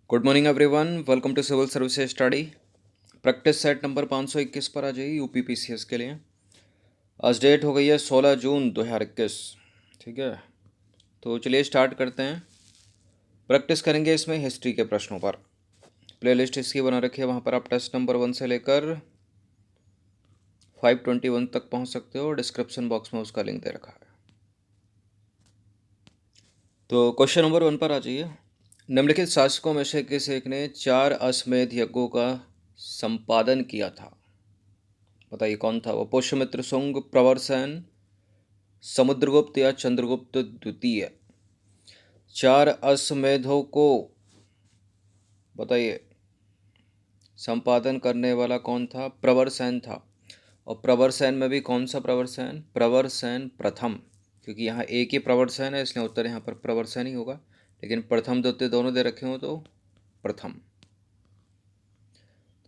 Good morning everyone, welcome to civil services study. Practice set number 521 पर आ जाइए UPPCS के लिए। आज डेट हो गई है 16 जून 2021। ठीक है, तो चलिए स्टार्ट करते हैं। प्रैक्टिस करेंगे इसमें हिस्ट्री के प्रश्नों पर। प्लेलिस्ट इसकी बना रखी है, वहाँ पर आप टेस्ट नंबर 1 से लेकर 521 तक पहुँच सकते हो और डिस्क्रिप्शन बॉक्स में उसका लिंक दे रखा है। तो क्वेश्चन नंबर 1 पर आ जाइए। निम्नलिखित शासकों में से किस एक ने 4 अश्वमेध यज्ञों का संपादन किया था? बताइए कौन था वो? पुष्यमित्र, शुंग, प्रवरसेन, समुद्रगुप्त या चंद्रगुप्त द्वितीय। 4 अश्वमेधों को बताइए संपादन करने वाला कौन था? प्रवरसेन था। और प्रवरसेन में भी कौन सा प्रवरसेन? प्रवरसेन प्रथम, क्योंकि यहाँ एक ही प्रवरसेन है इसलिए उत्तर यहाँ पर प्रवरसेन ही होगा। लेकिन प्रथम द्वितीय दोनों दे रखे हो तो प्रथम।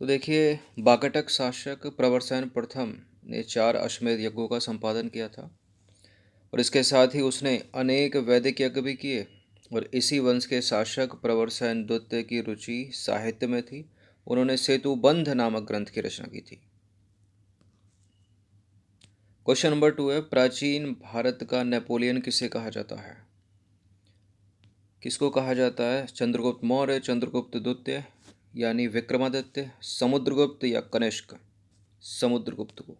तो देखिए, बाकटक शासक प्रवरसेन प्रथम ने 4 अश्वमेध यज्ञों का संपादन किया था और इसके साथ ही उसने अनेक वैदिक यज्ञ भी किए। और इसी वंश के शासक प्रवरसेन द्वितीय की रुचि साहित्य में थी। उन्होंने सेतुबंध नामक ग्रंथ की रचना की थी। क्वेश्चन नंबर 2 है, प्राचीन भारत का नेपोलियन किसे कहा जाता है? किसको कहा जाता है? चंद्रगुप्त मौर्य, चंद्रगुप्त द्वितीय यानी विक्रमादित्य, समुद्रगुप्त या कनिष्क? समुद्रगुप्त को।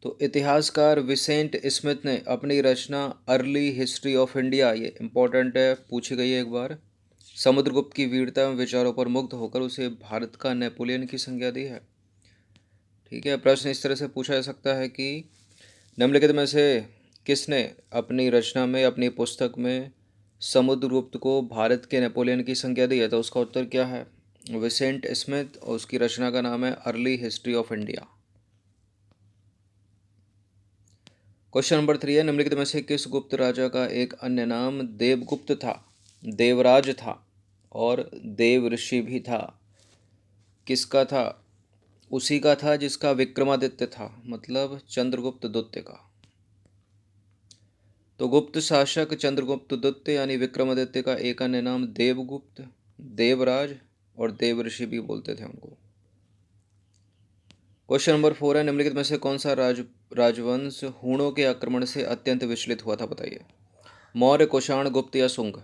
तो इतिहासकार विसेंट स्मिथ ने अपनी रचना अर्ली हिस्ट्री ऑफ इंडिया, ये इंपॉर्टेंट है, पूछी गई है एक बार, समुद्रगुप्त की वीरता एवं विचारों पर मुग्ध होकर उसे भारत का नेपोलियन की संज्ञा दी है। ठीक है, प्रश्न इस तरह से पूछा जा सकता है कि निम्नलिखित में से किसने अपनी रचना में, अपनी पुस्तक में समुद्रगुप्त को भारत के नेपोलियन की संज्ञा दी है? तो उसका उत्तर क्या है? विसेंट स्मिथ, और उसकी रचना का नाम है early history of India. Question number 3 है, निम्नलिखित में से किस गुप्त राजा का एक अन्य नाम देवगुप्त था? देवराज था और देव ऋषि भी था। किसका था? उसी का था जिसका विक्रमादित्य था, मतलब चंद्रगुप्त द्वितीय का। तो गुप्त शासक चंद्रगुप्त द्वितीय यानी विक्रमादित्य का एक अन्य नाम देवगुप्त, देवराज और देव ऋषि भी बोलते थे उनको। क्वेश्चन नंबर 4 है, निम्नलिखित में से कौन सा राजवंश हूणों के आक्रमण से अत्यंत विचलित हुआ था? बताइए। मौर्य, कुषाण, गुप्त या शुंग?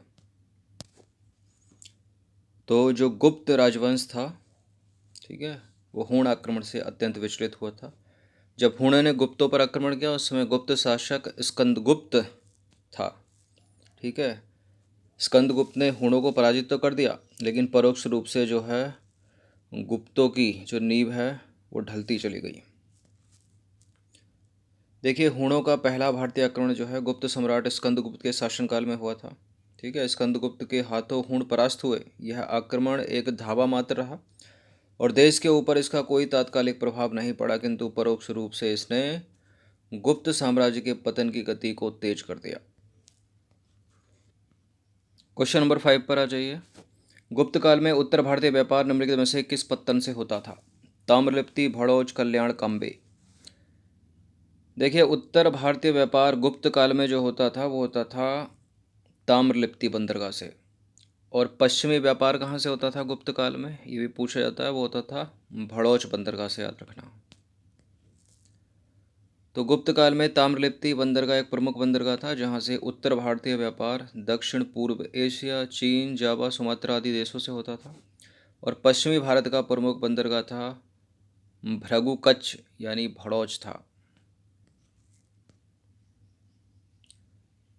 तो जो गुप्त राजवंश था, ठीक है, वो हूण आक्रमण से अत्यंत विचलित हुआ था। जब हूणों ने गुप्तों पर आक्रमण किया उस समय गुप्त शासक स्कंदगुप्त था। ठीक है, स्कंदगुप्त ने हूणों को पराजित तो कर दिया, लेकिन परोक्ष रूप से जो है गुप्तों की जो नींव है वो ढलती चली गई। देखिए, हूणों का पहला भारतीय आक्रमण जो है गुप्त सम्राट स्कंदगुप्त के शासनकाल में हुआ था। ठीक है, स्कंदगुप्त के हाथों हूण परास्त हुए। यह आक्रमण एक धावा मात्र रहा और देश के ऊपर इसका कोई तात्कालिक प्रभाव नहीं पड़ा, किंतु परोक्ष रूप से इसने गुप्त साम्राज्य के पतन की गति को तेज कर दिया। क्वेश्चन नंबर 5 पर आ जाइए। गुप्त काल में उत्तर भारतीय व्यापार निम्नलिखित में से किस पत्तन से होता था? ताम्रलिप्ति, भड़ौच, कल्याण, काम्बे? देखिए, उत्तर भारतीय व्यापार गुप्त काल में जो होता था वो होता था ताम्रलिप्ति बंदरगाह से। और पश्चिमी व्यापार कहाँ से होता था गुप्त काल में, ये भी पूछा जाता है, वो होता था भड़ौच बंदरगाह से, याद रखना। तो गुप्त काल में ताम्रलिप्ति बंदरगाह एक प्रमुख बंदरगाह था जहाँ से उत्तर भारतीय व्यापार दक्षिण पूर्व एशिया, चीन, जावा, सुमात्रा आदि देशों से होता था। और पश्चिमी भारत का प्रमुख बंदरगाह था भृगु कच्छ यानी भड़ौच था।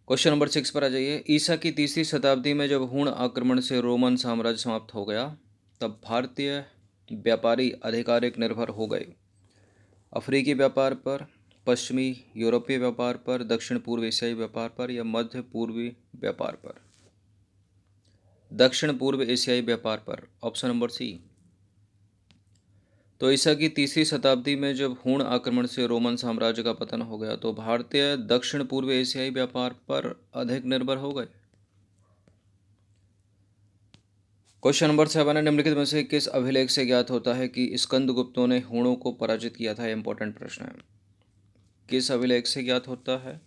क्वेश्चन नंबर 6 पर आ जाइए। ईसा की तीसरी शताब्दी में जब हूण आक्रमण से रोमन साम्राज्य समाप्त हो गया तब भारतीय व्यापारी आधिकारिक निर्भर हो गए अफ्रीकी व्यापार पर, पश्चिमी यूरोपीय व्यापार पर, दक्षिण पूर्व एशियाई व्यापार पर या मध्य पूर्वी व्यापार पर? दक्षिण पूर्व एशियाई व्यापार पर, ऑप्शन नंबर सी। तो ईसा की तीसरी शताब्दी में जब हूण आक्रमण से रोमन साम्राज्य का पतन हो गया तो भारतीय दक्षिण पूर्व एशियाई व्यापार पर अधिक निर्भर हो गए। क्वेश्चन नंबर 7 है, निम्नलिखित में से किस अभिलेख से ज्ञात होता है कि स्कंदगुप्तों ने हूणों को पराजित किया था? इंपॉर्टेंट प्रश्न है। किस अभिलेख से ज्ञात होता है?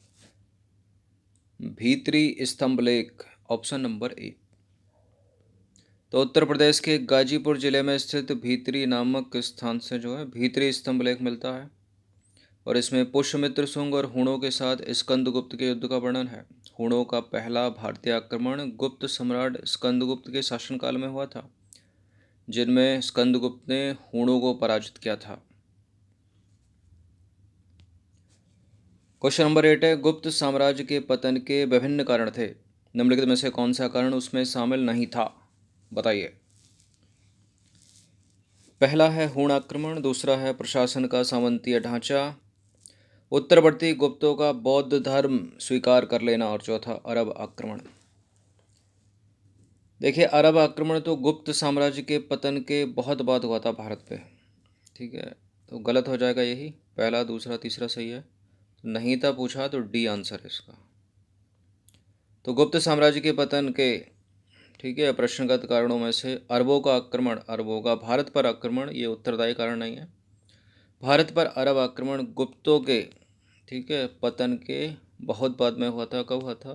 भीतरी स्तंभलेख, ऑप्शन नंबर ए। तो उत्तर प्रदेश के गाजीपुर जिले में स्थित भीतरी नामक स्थान से जो है भीतरी स्तंभ लेख मिलता है और इसमें पुष्यमित्र शुंग और हुणों के साथ स्कंदगुप्त के युद्ध का वर्णन है। हुणों का पहला भारतीय आक्रमण गुप्त सम्राट स्कंदगुप्त के शासनकाल में हुआ था, जिनमें स्कंदगुप्त ने हुणों को पराजित किया था। क्वेश्चन नंबर 8 है, गुप्त साम्राज्य के पतन के विभिन्न कारण थे, निम्नलिखित में से कौन सा कारण उसमें शामिल नहीं था, बताइए। पहला है हुण आक्रमण, दूसरा है प्रशासन का सामंतीय ढांचा, उत्तरवर्ती गुप्तों का बौद्ध धर्म स्वीकार कर लेना और चौथा अरब आक्रमण। देखिए, अरब आक्रमण तो गुप्त साम्राज्य के पतन के बहुत बाद हुआ था भारत पे, ठीक है, तो गलत हो जाएगा यही, पहला दूसरा तीसरा सही है, नहीं था पूछा तो डी आंसर है इसका। तो गुप्त साम्राज्य के पतन के, ठीक है, प्रश्नगत कारणों में से अरबों का आक्रमण, अरबों का भारत पर आक्रमण, ये उत्तरदायी कारण नहीं है। भारत पर अरब आक्रमण गुप्तों के, ठीक है, पतन के बहुत बाद में हुआ था। कब हुआ था?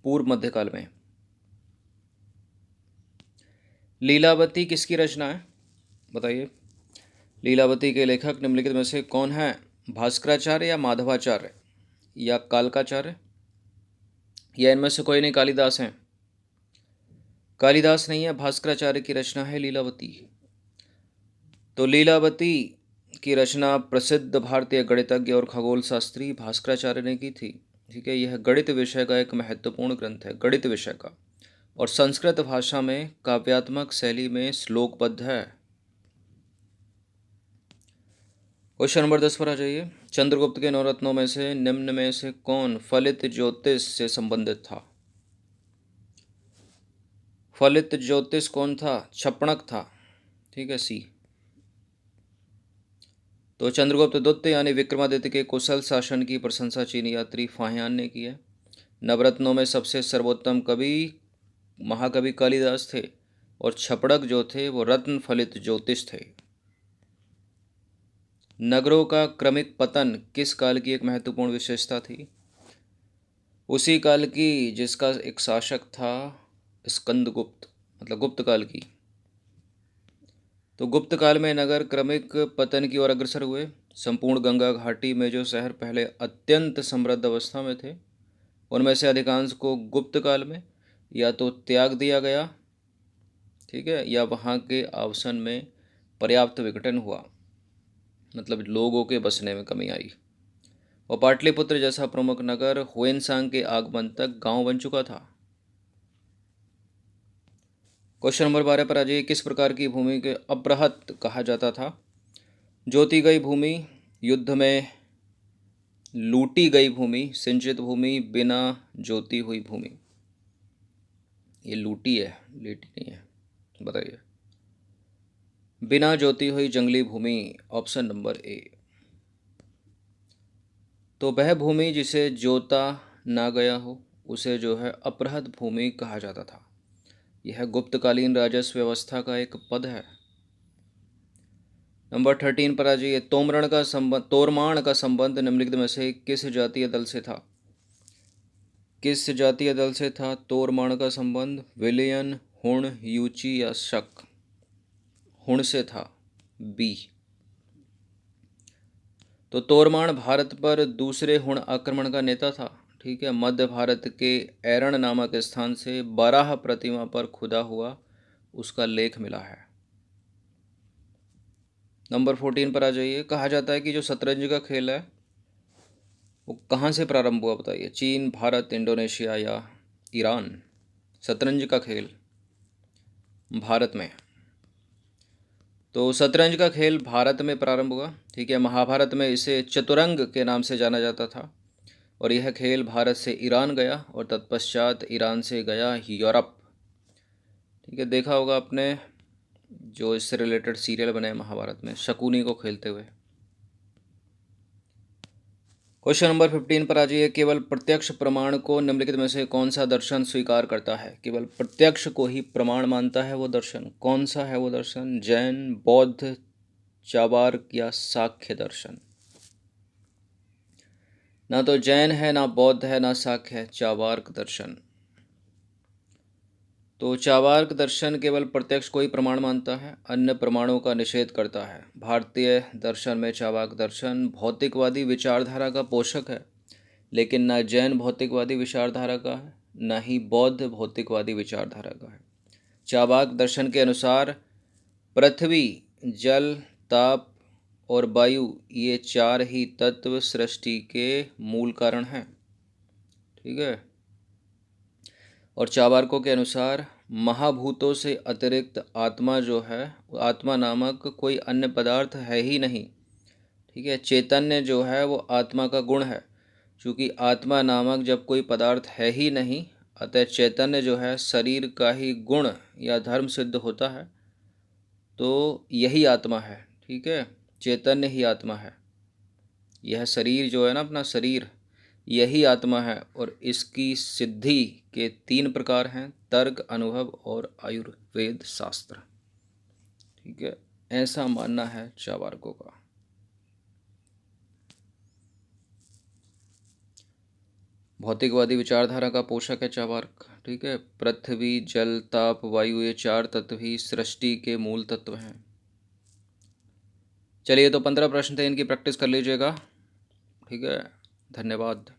पूर्व मध्यकाल में। लीलावती किसकी रचना है, बताइए। लीलावती के लेखक निम्नलिखित में से कौन है? भास्कराचार्य या माधवाचार्य या कालकाचार्य या इनमें से कोई नहीं? कालिदास हैं? कालिदास नहीं है, भास्कराचार्य की रचना है लीलावती। तो लीलावती की रचना प्रसिद्ध भारतीय गणितज्ञ और खगोल शास्त्री भास्कराचार्य ने की थी, ठीक है। यह गणित विषय का एक महत्वपूर्ण ग्रंथ है, गणित विषय का, और संस्कृत भाषा में काव्यात्मक शैली में श्लोकबद्ध है। क्वेश्चन नंबर 10 पर आ जाइए। चंद्रगुप्त के नवरत्नों में से निम्न में से कौन फलित ज्योतिष से संबंधित था? फलित ज्योतिष कौन था? छपणक था, ठीक है, सी। तो चंद्रगुप्त द्वितीय यानी विक्रमादित्य के कुशल शासन की प्रशंसा चीनी यात्री फाहियान ने की है। नवरत्नों में सबसे सर्वोत्तम कवि महाकवि कालिदास थे और छपड़क जो थे वो रत्न फलित ज्योतिष थे। नगरों का क्रमिक पतन किस काल की एक महत्वपूर्ण विशेषता थी? उसी काल की जिसका एक शासक था स्कंदगुप्त, मतलब गुप्त काल की। तो गुप्त काल में नगर क्रमिक पतन की ओर अग्रसर हुए। संपूर्ण गंगा घाटी में जो शहर पहले अत्यंत समृद्ध अवस्था में थे, उनमें से अधिकांश को गुप्त काल में या तो त्याग दिया गया, ठीक है, या वहाँ के आवासन में पर्याप्त विघटन हुआ, मतलब लोगों के बसने में कमी आई। और पाटलिपुत्र जैसा प्रमुख नगर हुएनसांग के आगमन तक गांव बन चुका था। क्वेश्चन नंबर 12 पर आ जाइए। किस प्रकार की भूमि के अपृहत कहा जाता था? जोती गई भूमि, युद्ध में लूटी गई भूमि, सिंचित भूमि, बिना जोती हुई भूमि। ये लूटी है, लेटी नहीं है, बताइए। बिना जोती हुई जंगली भूमि, ऑप्शन नंबर ए। तो वह भूमि जिसे जोता ना गया हो उसे जो है अपृहत भूमि कहा जाता था। यह गुप्तकालीन राजस्व व्यवस्था का एक पद है। नंबर 13 पर आ जाइए। तोरमाण का संबंध निम्नलिखित में से किस जातीय दल से था? किस जातीय दल से था तोरमाण का संबंध? विलियन, हुण, यूची या शक? हुण से था, बी। तो तोरमाण भारत पर दूसरे हुण आक्रमण का नेता था, ठीक है। मध्य भारत के एरण नामक स्थान से बाराह प्रतिमा पर खुदा हुआ उसका लेख मिला है। नंबर 14 पर आ जाइए। कहा जाता है कि जो शतरंज का खेल है वो कहाँ से प्रारंभ हुआ, बताइए। चीन, भारत, इंडोनेशिया या ईरान? शतरंज का खेल भारत में। तो शतरंज का खेल भारत में प्रारंभ हुआ, ठीक है। महाभारत में इसे चतुरंग के नाम से जाना जाता था और यह खेल भारत से ईरान गया और तत्पश्चात ईरान से गया यूरोप, ठीक है। देखा होगा आपने जो इससे रिलेटेड सीरियल बने महाभारत में शकुनी को खेलते हुए। क्वेश्चन नंबर 15 पर आ जाइए। केवल प्रत्यक्ष प्रमाण को निम्नलिखित में से कौन सा दर्शन स्वीकार करता है? केवल प्रत्यक्ष को ही प्रमाण मानता है वो दर्शन, कौन सा है वो दर्शन? जैन, बौद्ध, चाबार्क या सांख्य दर्शन? ना तो जैन है, ना बौद्ध है, ना सांख्य है, चाबार्क दर्शन। तो चार्वाक दर्शन केवल प्रत्यक्ष को ही प्रमाण मानता है, अन्य प्रमाणों का निषेध करता है। भारतीय दर्शन में चार्वाक दर्शन भौतिकवादी विचारधारा का पोषक है, लेकिन न जैन भौतिकवादी विचारधारा का है, न ही बौद्ध भौतिकवादी विचारधारा का है। चार्वाक दर्शन के अनुसार पृथ्वी, जल, ताप और वायु ये चार ही तत्व सृष्टि के मूल कारण हैं। ठीक है। और चार्वाकों के अनुसार महाभूतों से अतिरिक्त आत्मा जो है, आत्मा नामक कोई अन्य पदार्थ है ही नहीं। ठीक है। चैतन्य जो है वो आत्मा का गुण है। चूँकि आत्मा नामक जब कोई पदार्थ है ही नहीं, अतः चैतन्य जो है शरीर का ही गुण या धर्म सिद्ध होता है। तो यही आत्मा है। ठीक है। चैतन्य ही आत्मा है। यह शरीर जो है ना, अपना शरीर, यही आत्मा है। और इसकी सिद्धि के 3 प्रकार हैं: तर्क, अनुभव और आयुर्वेद शास्त्र। ठीक है। ऐसा मानना है चार्वाकों का। भौतिकवादी विचारधारा का पोषक है चार्वाक। ठीक है। पृथ्वी, जल, ताप, वायु ये 4 तत्व ही सृष्टि के मूल तत्व हैं। चलिए, तो 15 प्रश्न थे, इनकी प्रैक्टिस कर लीजिएगा। ठीक है। धन्यवाद।